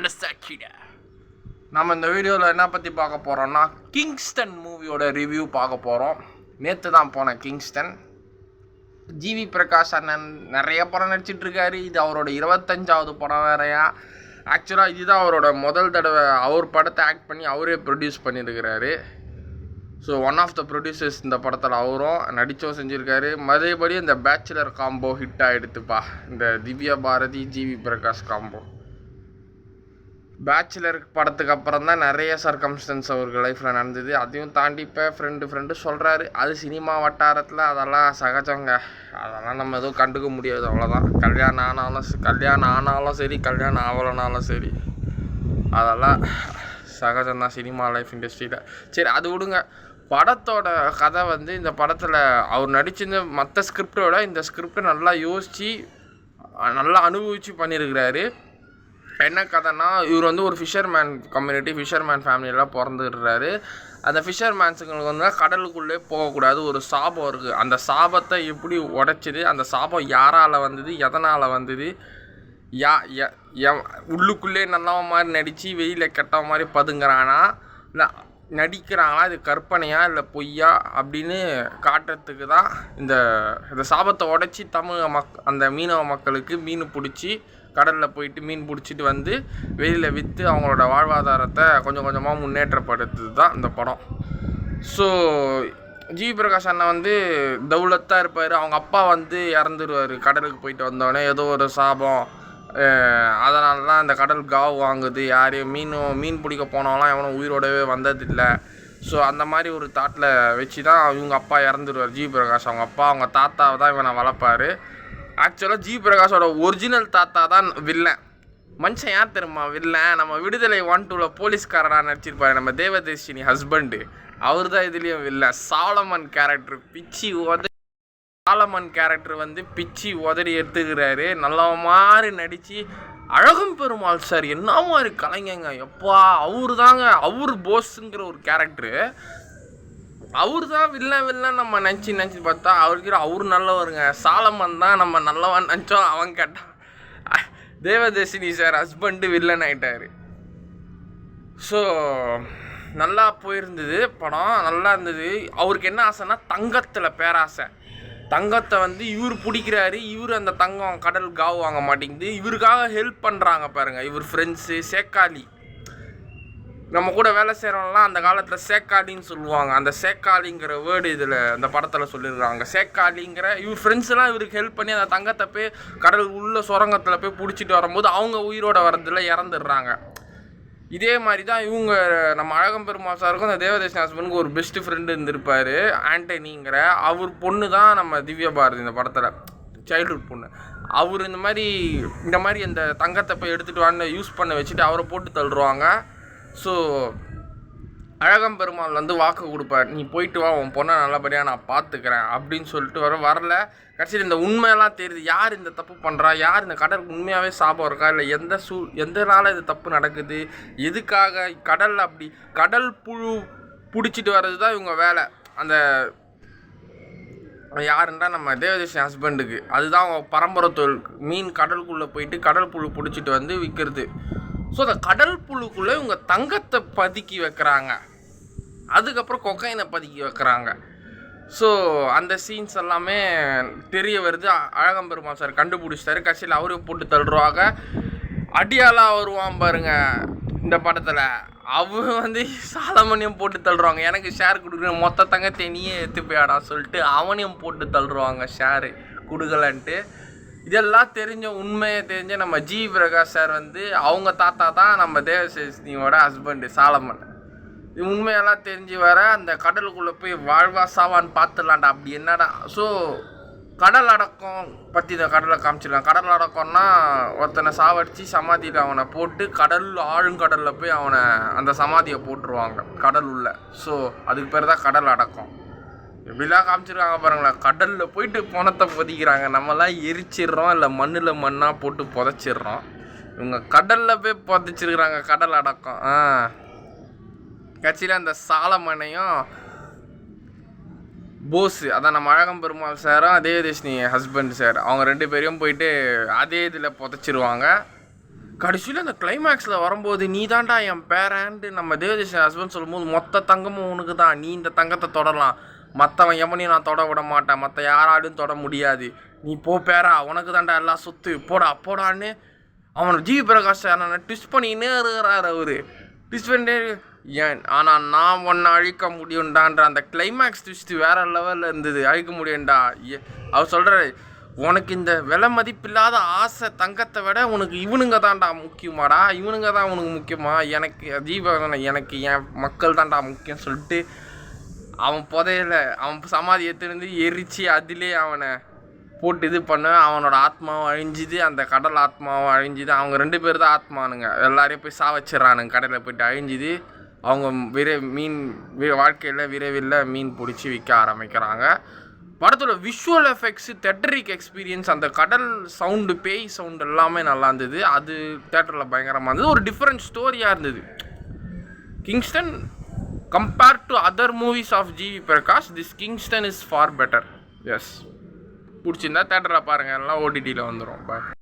மனசாக்கிடா. நம்ம இந்த வீடியோவில் என்ன பற்றி பார்க்க போகிறோம்னா கிங்ஸ்டன் மூவியோட ரிவ்யூ பார்க்க போகிறோம். நேற்று தான் போனேன் கிங்ஸ்டன். ஜிவி பிரகாஷ் அண்ணன் நிறைய படம் நடிச்சிட்ருக்காரு. இது அவரோட 25வது படம் வேறையா. ஆக்சுவலாக இதுதான் அவரோட முதல் தடவை அவர் படத்தை ஆக்ட் பண்ணி அவரே ப்ரொடியூஸ் பண்ணியிருக்கிறாரு. So one of the producers இந்த படத்தில் அவரும் நடித்தோம் செஞ்சுருக்காரு. மறுபடி இந்த பேச்சுலர் காம்போ ஹிட் ஆகிடுத்துப்பா, இந்த திவ்யா பாரதி ஜிவி பிரகாஷ் காம்போ. பேச்சுலர் படத்துக்கு அப்புறம் தான் நிறைய சர்க்கம்ஸ்டன்ஸ் அவருக்கு லைஃப்பில் நடந்தது. அதையும் தாண்டி இப்போ ஃப்ரெண்டு சொல்கிறாரு. அது சினிமா வட்டாரத்தில் அதெல்லாம் சகஜங்க, அதெல்லாம் நம்ம எதுவும் கண்டுக்க முடியாது, அவ்வளோதான். கல்யாணம் ஆனாலும் சரி, கல்யாணம் ஆகலைனாலும் சரி, அதெல்லாம் சகஜம்தான் சினிமா லைஃப் இண்டஸ்ட்ரியில். சரி, அது விடுங்க. படத்தோட கதை வந்து இந்த படத்தில் அவர் நடிச்சிருந்த மற்ற ஸ்கிரிப்டோட இந்த ஸ்கிரிப்டை நல்லா யோசித்து நல்லா அனுபவித்து பண்ணியிருக்கிறாரு. என்ன கதைன்னா, இவர் வந்து ஒரு ஃபிஷர்மேன் கம்யூனிட்டி, ஃபிஷர்மேன் ஃபேமிலியெல்லாம் பிறந்துடுறாரு. அந்த ஃபிஷர்மேன்ஸுங்களுக்கு வந்து கடலுக்குள்ளே போகக்கூடாது, ஒரு சாபம் இருக்குது. அந்த சாபத்தை எப்படி உடைச்சிது, அந்த சாபம் யாரால் வந்தது, எதனால் வந்தது, உள்ளுக்குள்ளே நல்லவ மாதிரி நடித்து வெளியில் கெட்டவ மாதிரி பதுங்குறானா, இல்லை நடிக்கிறாங்களா, இது கற்பனையா இல்லை பொய்யா அப்படின்னு காட்டுறதுக்கு தான் இந்த சாபத்தை உடைச்சி அந்த மீனவ மக்களுக்கு மீன் பிடிச்சி கடலில் போயிட்டு மீன் பிடிச்சிட்டு வந்து வெளியில் விற்று அவங்களோட வாழ்வாதாரத்தை கொஞ்சம் கொஞ்சமாக முன்னேற்றப்படுத்துது தான் இந்த படம். ஸோ ஜிவி பிரகாஷ் அண்ணன் வந்து தௌலத்தாக இருப்பார். அவங்க அப்பா வந்து இறந்துருவார் கடலுக்கு போயிட்டு வந்தோடனே. ஏதோ ஒரு சாபம், அதனால தான் இந்த கடல் காவு வாங்குது. யாரையும் மீன் பிடிக்க போனவங்களாம் எவனும் உயிரோடவே வந்ததில்லை. ஸோ அந்த மாதிரி ஒரு தாட்டில் வச்சு தான் இவங்க அப்பா இறந்துருவார் ஜிவி பிரகாஷ். அவங்க தாத்தாவை தான் இவனை வளர்ப்பார். ஆக்சுவலாக ஜிவி பிரகாஷோட ஒரிஜினல் தாத்தா தான் வில்லன். மனுஷன் யார் தெரியுமா வில்லன்? நம்ம விடுதலை 1-2 போலீஸ்காரனாக நடிச்சிருப்பாரு, நம்ம தேவதர்ஷினி ஹஸ்பண்டு. அவர் தான் இதுலேயும் வில்லன். சாலமன் கேரக்டர் வந்து பிச்சு உதறி எடுத்துக்கிறாரு. நல்ல மாதிரி நடித்து அழகும் பெருமாள் சார் என்ன மாதிரி கலைஞங்க எப்பா, அவர் போஸுங்கிற ஒரு கேரக்டரு. அவர் தான் வில்லன் நம்ம நினச்சி பார்த்தா அவர் நல்லவருங்க. சாலமன் தான் நம்ம நல்லவன் நினச்சோம், அவன் கேட்டான். தேவதர்ஷினி சார் ஹஸ்பண்டு வில்லன் ஆகிட்டார். ஸோ நல்லா போயிருந்தது படம், நல்லா இருந்தது. அவருக்கு என்ன ஆசைன்னா தங்கத்தில் பேராசை. தங்கத்தை வந்து இவர் பிடிக்கிறாரு. இவர் அந்த தங்கம் கடல் காவு வாங்க மாட்டேங்குது. இவருக்காக ஹெல்ப் பண்ணுறாங்க பாருங்கள் இவர் ஃப்ரெண்ட்ஸு. சேக்காளி, நம்ம கூட வேலை செய்கிறவங்களாம் அந்த காலத்தில் சேக்காளின்னு சொல்லுவாங்க. அந்த சேக்காளிங்கிற வேர்டு இதில் அந்த படத்தில் சொல்லியிருக்காங்க. சேக்காளிங்கிற இவர் ஃப்ரெண்ட்ஸ்லாம் இவருக்கு ஹெல்ப் பண்ணி அந்த தங்கத்தை போய் கடல் உள்ள சுரங்கத்தில் போய் பிடிச்சிட்டு வரும்போது அவங்க உயிரோட வரதில் இறந்துடுறாங்க. இதே மாதிரி தான் இவங்க நம்ம அழகம் பெருமாள் சாருக்கும் அந்த தேவதர்ஷினி ஹஸ்பண்டுக்கு ஒரு பெஸ்ட் ஃப்ரெண்டு இருந்திருப்பார், ஆண்டனிங்கிற. அவர் பொண்ணு தான் நம்ம திவ்யா பாரதி இந்த படத்தில், சைல்ட்ஹுட் பொண்ணு. அவர் இந்த மாதிரி அந்த தங்கத்தை போய் எடுத்துகிட்டு வான்னு யூஸ் பண்ண வச்சுட்டு அவரை போட்டு தள்ளுருவாங்க. ஸோ அழகம் பெருமாள் வந்து வாக்கு கொடுப்பார், நீ போயிட்டு வா, உன் பொண்ணை நல்லபடியாக நான் பார்த்துக்கிறேன் அப்படின்னு சொல்லிட்டு வரல. கடைசியில் இந்த உண்மையெல்லாம் தெரியுது, யார் இந்த தப்பு பண்ணுறா, யார் இந்த கடலுக்கு உண்மையாகவே சாபம் இருக்கா, இல்லை எந்த நாளில் இது தப்பு நடக்குது, எதுக்காக கடலில் அப்படி கடல் புழு பிடிச்சிட்டு வர்றது தான் இவங்க வேலை. அந்த யாருன்றா நம்ம தேவதர்ஷினி ஹஸ்பண்டுக்கு அதுதான் அவங்க பரம்பரை தொழில். மீன் கடலுக்குள்ளே போயிட்டு கடல் புழு பிடிச்சிட்டு வந்து விற்கிறது. ஸோ அந்த கடல் புழுக்குள்ளே இவங்க தங்கத்தை பதுக்கி வைக்கிறாங்க, அதுக்கப்புறம் கொக்கைனை பதுக்கி வைக்கிறாங்க. ஸோ அந்த சீன்ஸ் எல்லாமே தெரிய வருது. அழகம் பெருமாள் சார் கண்டுபிடிச்சிட்டாரு. கட்சியில் அவரையும் போட்டு தள்ளுருவாங்க. அடியாலாக வருவான் பாருங்க இந்த படத்தில், அவர் வந்து சாலமனையும் போட்டு தள்ளுருவாங்க. எனக்கு ஷேர் கொடுக்குற மொத்த தங்கத்தை நீயே எடுத்து போயாடா சொல்லிட்டு அவனையும் போட்டு தள்ளுருவாங்க, ஷேரு கொடுக்கலன்ட்டு. இதெல்லாம் உண்மையை தெரிஞ்ச நம்ம ஜிவி பிரகாஷ் சார் வந்து அவங்க தாத்தா தான் நம்ம தேவதர்ஷினியோட ஹஸ்பண்டு சாலமன். இது உண்மையெல்லாம் தெரிஞ்சு வர அந்த கடலுக்குள்ளே போய் வாழ்வா சாவான்னு பார்த்துடலான்டா. அப்படி என்னடா. ஸோ கடல் அடக்கம் பற்றி இந்த கடலை காமிச்சிருக்காங்க. கடல் அடக்கம்னா ஒருத்தனை சாவடித்து சமாதியில் அவனை போட்டு ஆழுங்கடலில் போய் அவனை அந்த சமாதியை போட்டுருவாங்க கடல் உள்ள. ஸோ அதுக்கு பேர் தான் கடல் அடக்கம். எப்படிலாம் காமிச்சிருக்காங்க பாருங்களேன். கடலில் போயிட்டு பணத்தை புதைக்கிறாங்க. நம்மளாம் எரிச்சிடுறோம், இல்லை மண்ணில் மண்ணாக போட்டு புதைச்சிடுறோம். இவங்க கடலில் போய் புதைச்சிருக்கிறாங்க கடல் அடக்கம். கட்சியில் அந்த சாலமனையும் போஸு, அதான் நம்ம அழகம் பெருமாள் சாரும் தேவதர்ஷினி ஹஸ்பண்ட் சார், அவங்க 2 பேரையும் போயிட்டு அதே இதில் புதைச்சிருவாங்க. கடைசியில் அந்த கிளைமேக்ஸில் வரும்போது நீ தான்டா என் பேரன்ட்டு நம்ம தேவதேஷ் ஹஸ்பண்ட் சொல்லும்போது மொத்த தங்கமும் உனக்கு தான், நீ இந்த தங்கத்தை தொடரலாம், மற்றவன் எவனையும் நான் தொட விட மாட்டேன், மற்ற யாராலையும் தொட முடியாது, நீ போ பேரா, உனக்கு தான்டா எல்லாம் சொத்து, போடான்னு அவனை ஜிவி பிரகாஷ் ட்விஸ்ட் பண்ணின்னே இருக்கிறார் அவர். ட்விஸ்ட் பண்ணிட்டே ஏன் ஆனால் நான் ஒன்று அழிக்க முடியும்டான்ற அந்த கிளைமேக்ஸ் ட்விஸ்ட்டு வேறு லெவலில் இருந்தது. அழிக்க முடியும்டா. அவர் சொல்கிறாரு, உனக்கு இந்த விலை மதிப்பில்லாத ஆசை தங்கத்தை விட உனக்கு இவனுங்க தான்டா முக்கியமாடா, இவனுங்க தான் உனக்கு முக்கியமா, எனக்கு ஜீவன் எனக்கு என் மக்கள் தான்டா முக்கியம் சொல்லிட்டு அவன் புதையில அவன் சமாதி எடுத்துருந்து எரித்து அதிலே அவனை போட்டு இது பண்ண அவனோட ஆத்மாவும் அழிஞ்சுது, அந்த கடல் ஆத்மாவும் அழிஞ்சுது. அவங்க 2 பேர் தான் ஆத்மானுங்க, எல்லாரையும் போய் சாவச்சிட்றானுங்க கடலில் போய்ட்டு அழிஞ்சுது. அவங்க மீன் வாழ்க்கையில் விரைவில் மீன் பிடிச்சி விற்க ஆரம்பிக்கிறாங்க. படத்தோட விஷுவல் எஃபெக்ட்ஸு, தேட்டரிக் எக்ஸ்பீரியன்ஸ், அந்த கடல் சவுண்டு, பேய் சவுண்டு எல்லாமே நல்லா இருந்தது. அது தேட்டரில் பயங்கரமாக இருந்தது. ஒரு டிஃப்ரெண்ட் ஸ்டோரியாக இருந்தது. Kingston compared to other movies of GV Prakash, this Kingston is far better. Yes, பிடிச்சிருந்தா தேட்டரில் பாருங்கள், எல்லாம் ஓடிடியில் வந்துடும். பாய்.